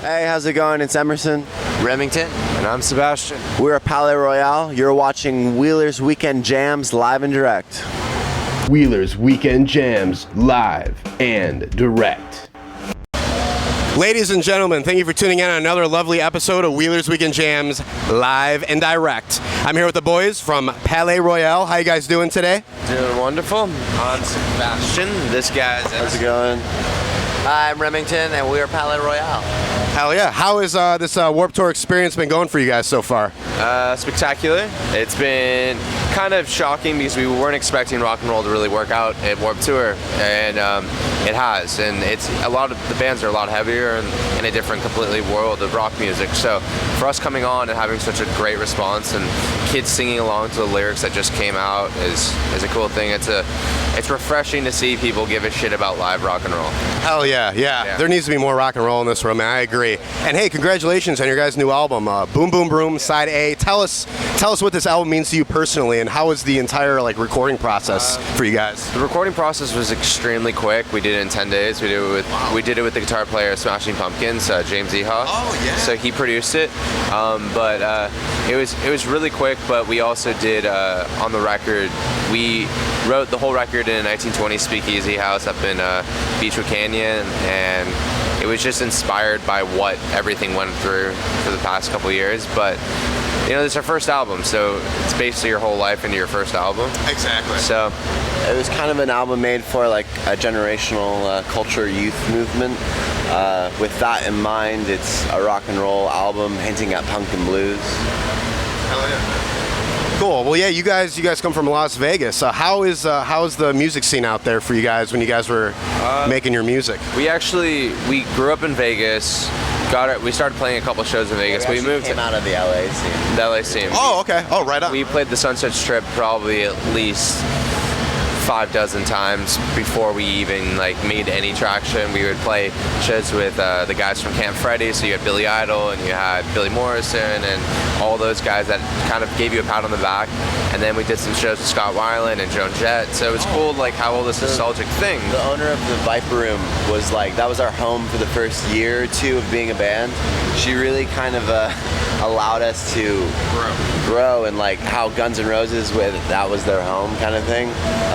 Hey, how's it going? It's Emerson. Remington. And I'm Sebastian. We're Palaye Royale. You're watching Wheeler's Weekend Jams live and direct. Wheeler's Weekend Jams live and direct. Ladies and gentlemen, thank you for tuning in on another lovely episode of Wheeler's Weekend Jams live and direct. I'm here with the boys from Palaye Royale. How you guys doing today? Doing wonderful. I'm Sebastian. This guy's How's it going? I'm Remington, and we are Palaye Royale. Hell yeah. How has this Warped Tour experience been going for you guys so far? Spectacular. It's been kind of shocking because we weren't expecting rock and roll to really work out at Warped Tour, and it has. And it's a lot of the bands are a lot heavier and in a different, completely world of rock music. So for us coming on and having such a great response and kids singing along to the lyrics that just came out is a cool thing. It's refreshing to see people give a shit about live rock and roll. Hell yeah. There needs to be more rock and roll in this room, man. I agree. And hey, congratulations on your guys' new album, Boom Boom Broom Side A. Tell us what this album means to you personally, and how was the entire recording process for you guys? The recording process was extremely quick. We did it in 10 days. We did it with the guitar player of Smashing Pumpkins, James Eha. Oh yeah. So he produced it, but it was really quick. But we also did on the record. We wrote the whole record in a 1920s speakeasy house up in Beechwood Canyon, and it was just inspired by what everything went through for the past couple years. But this is our first album, so it's basically your whole life into your first album. Exactly. So it was kind of an album made for a generational culture youth movement. With that in mind, it's a rock and roll album hinting at punk and blues. Hell yeah. Cool. Well, yeah, you guys come from Las Vegas. How is the music scene out there for you guys when you guys were making your music? We grew up in Vegas. We started playing a couple shows in Vegas. We moved came out of the LA scene. The LA scene. Oh, okay. Oh, right on. We played the Sunset Strip probably at least 6 times before we even made any traction. We would play shows with the guys from Camp Freddy, so you had Billy Idol and you had Billy Morrison and all those guys that kind of gave you a pat on the back. And then we did some shows with Scott Weiland and Joan Jett, so it's cool how all this nostalgic thing. The owner of the Viper Room was that was our home for the first year or two of being a band. She really kind of allowed us to grow, and how Guns N' Roses that was their home kind of thing.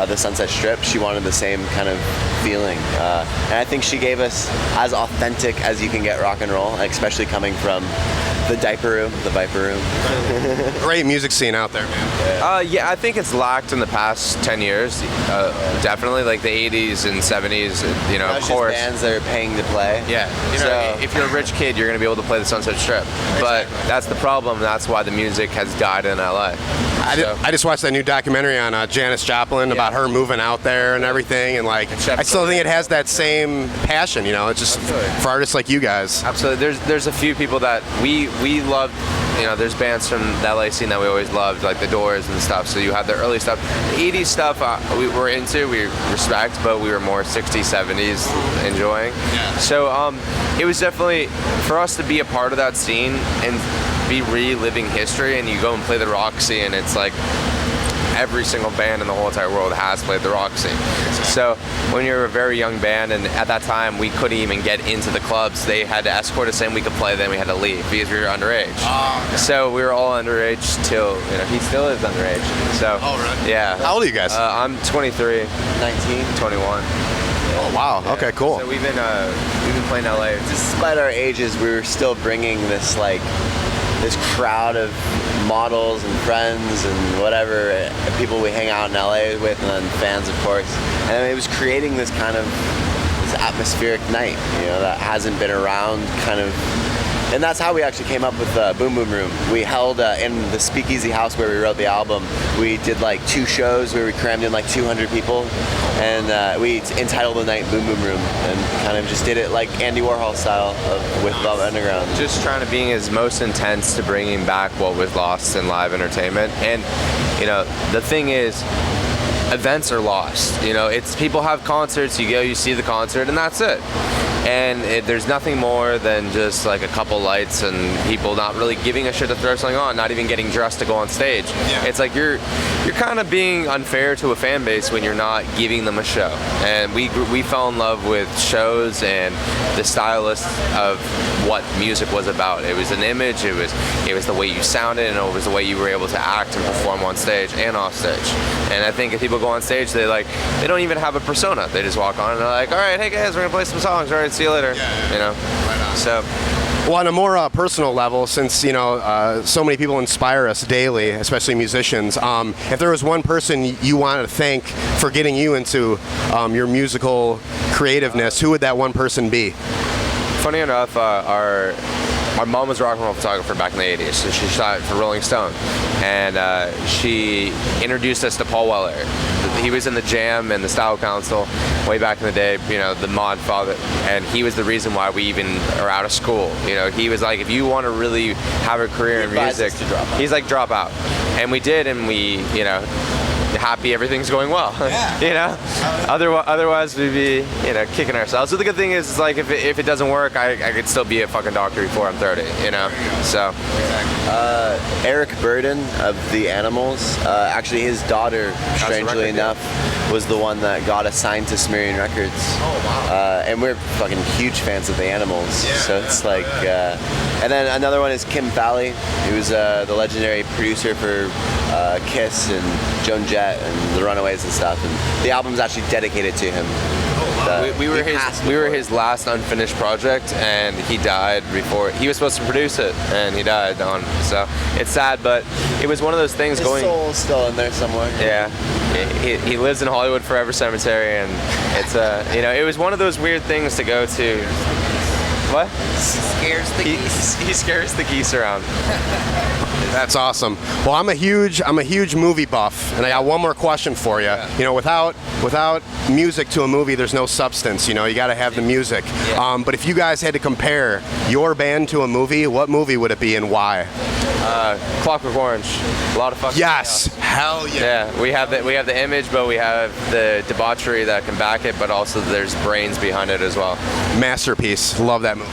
The Sunset Strip, she wanted the same kind of feeling, and I think she gave us as authentic as you can get rock and roll, especially coming from the Viper Room. Great music scene out there, man. Yeah, I think it's lacked in the past 10 years. Definitely, the 80s and 70s. Of course. Bands that are paying to play. Yeah. If you're a rich kid, you're going to be able to play the Sunset Strip. Exactly. But that's the problem. That's why the music has died in LA. I just watched that new documentary on Janis Joplin about her moving out there and everything, and I still think it has that same passion. It's just for artists like you guys. Absolutely. There's a few people that we loved. There's bands from the LA scene that we always loved, like The Doors and stuff. So you had the early stuff. The 80s stuff we were into, we respect, but we were more 60s, 70s enjoying. Yeah. So it was definitely, for us to be a part of that scene and be reliving history, and you go and play the Roxy, and it's every single band in the whole entire world has played the Roxy. So when you're a very young band, and at that time we couldn't even get into the clubs, they had to escort us in. We could play, then we had to leave because we were underage. Oh, okay. So we were all underage till he still is underage. So really? Yeah. How old are you guys? I'm 23. 19. 21. Oh wow. Yeah. Okay, cool. So we've been playing LA. Despite our ages, we were still bringing this this crowd of models and friends and whatever people we hang out in LA with, and then fans, of course. And it was creating this kind of this atmospheric night, that hasn't been around kind of. And that's how we actually came up with Boom Boom Room. We held in the speakeasy house where we wrote the album. We did 2 shows where we crammed in 200 people, and we entitled the night Boom Boom Room, and kind of just did it like Andy Warhol style with Velvet Underground. Just trying to being as most intense to bringing back what was lost in live entertainment. And the thing is, events are lost. It's people have concerts, you go, you see the concert, and that's it. And there's nothing more than just like a couple lights and people not really giving a shit to throw something on, not even getting dressed to go on stage. Yeah. It's like you're kind of being unfair to a fan base when you're not giving them a show. And we fell in love with shows and the stylist of what music was about. It was an image, it was the way you sounded, and it was the way you were able to act and perform on stage and off stage. And I think if people go on stage, they don't even have a persona. They just walk on and they're like, all right, hey guys, we're gonna play some songs. All right, see you later. You know. Right on. So. Well, on a more personal level, since so many people inspire us daily, especially musicians, if there was one person you wanted to thank for getting you into your musical creativeness, who would that one person be? Funny enough, our mom was a rock and roll photographer back in the 80s, so she shot for Rolling Stone, and she introduced us to Paul Weller. He was in the Jam and the Style Council way back in the day, the mod father, and he was the reason why we even are out of school. He was like, if you want to really have a career in music, he's like, drop out. And we did, and we, happy everything's going well. Yeah. Otherwise we'd be kicking ourselves. So the good thing is like if it doesn't work, I could still be a fucking doctor before I'm 30. So Eric Burden of the Animals, actually his daughter, strangely enough, was the one that got assigned to Sumerian Records. Oh wow. And we're fucking huge fans of the Animals. So it's like and then another one is Kim Fowley, who was the legendary producer for Kiss and Joan Jett and the Runaways and stuff, and the album's actually dedicated to him. We were his last unfinished project, and he died before he was supposed to produce it, and he died on. So it's sad, but it was one of those things. His soul's still in there somewhere. Yeah, he lives in Hollywood Forever Cemetery, and it's it was one of those weird things to go to. What? Scares the geese. He scares the geese around. That's awesome. Well, I'm a huge movie buff, and I got one more question for you. Yeah. Without music to a movie, there's no substance. You got to have the music. Yeah. But if you guys had to compare your band to a movie, what movie would it be and why? Clockwork Orange. A lot of fucking Yes. chaos. Hell yeah. Yeah, we have the image, but we have the debauchery that can back it, but also there's brains behind it as well. Masterpiece. Love that movie.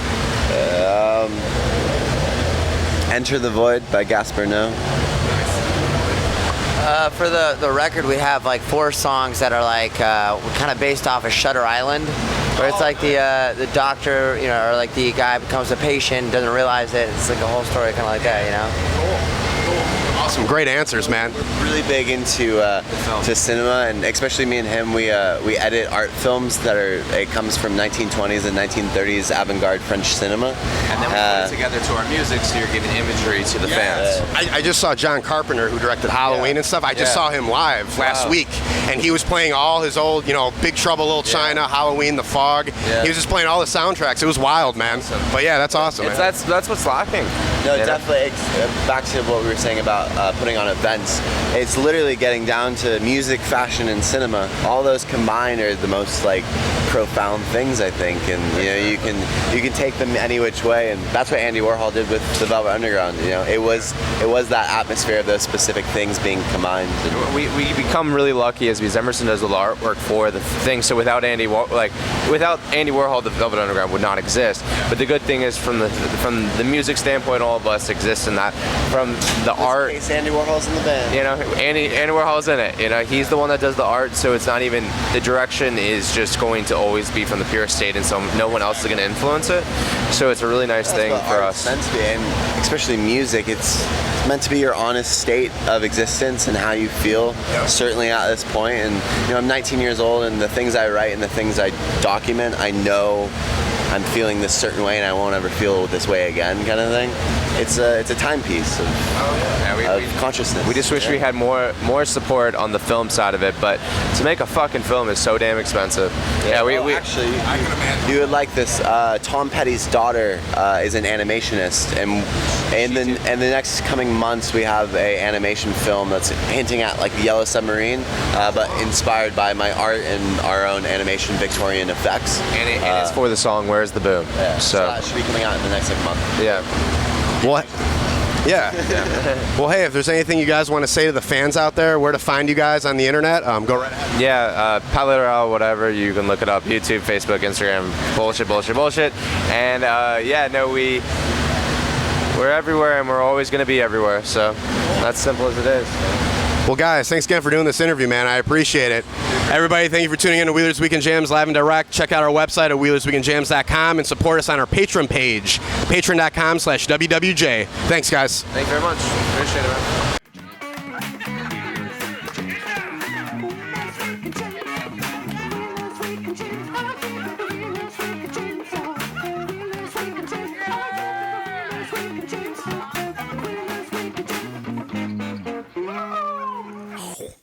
Enter the Void by Gaspar Noé. For the record, we have like 4 songs that are like kind of based off of Shutter Island, where it's like the doctor, or like the guy becomes a patient, doesn't realize it. It's like a whole story, kind of like that, Cool. Awesome. Great answers, man. We're really big into to cinema, and especially me and him, we edit art films it comes from 1920s and 1930s avant-garde French cinema. And then we put it together to our music, so you're giving imagery to the fans. I just saw John Carpenter, who directed Halloween and stuff. I just saw him live last week, and he was playing all his old, Big Trouble, Little China, Halloween, The Fog. Yeah. He was just playing all the soundtracks. It was wild, man. Awesome. But yeah, that's awesome. Man. That's what's lacking. No, definitely. Back to what we were saying about putting on events. It's literally getting down to music, fashion, and cinema. All those combined are the most profound things, I think. And you can take them any which way. And that's what Andy Warhol did with the Velvet Underground. It was that atmosphere of those specific things being combined. And We become really lucky because Emerson does all the artwork for the thing. So without Andy Warhol, the Velvet Underground would not exist. But the good thing is, from the music standpoint, all of us exist in that. From the art, in case Andy Warhol's in the band. Andy Warhol's in it. He's the one that does the art. So it's not even, the direction is just going to always be from the pure state, and so no one else is going to influence it. So it's a really nice thing for us. Meant to be, and especially music, it's meant to be your honest state of existence and how you feel. Certainly at this point, and I'm 19 years old, and the things I write and the things I document, I know I'm feeling this certain way, and I won't ever feel this way again, kind of thing. It's a timepiece of consciousness. We just wish we had more support on the film side of it, but to make a fucking film is so damn expensive. We actually, you would like this. Tom Petty's daughter is an animationist, and in the next coming months we have a animation film that's hinting at the Yellow Submarine, but inspired by my art and our own animation Victorian effects. And it's for the song "Where's the Boom." So that should be coming out in the next month. Yeah. What? Yeah. Well, hey, if there's anything you guys want to say to the fans out there, where to find you guys on the internet, go right ahead. Yeah, Palaye Royale, whatever. You can look it up. YouTube, Facebook, Instagram. Bullshit. And we're everywhere, and we're always going to be everywhere. So that's simple as it is. Well, guys, thanks again for doing this interview, man. I appreciate it. Everybody, thank you for tuning in to Wheelers Weekend Jams live and direct. Check out our website at WheelersWeekendJams.com and support us on our Patreon page, patreon.com/WWJ. Thanks, guys. Thank you very much. Appreciate it, man. James.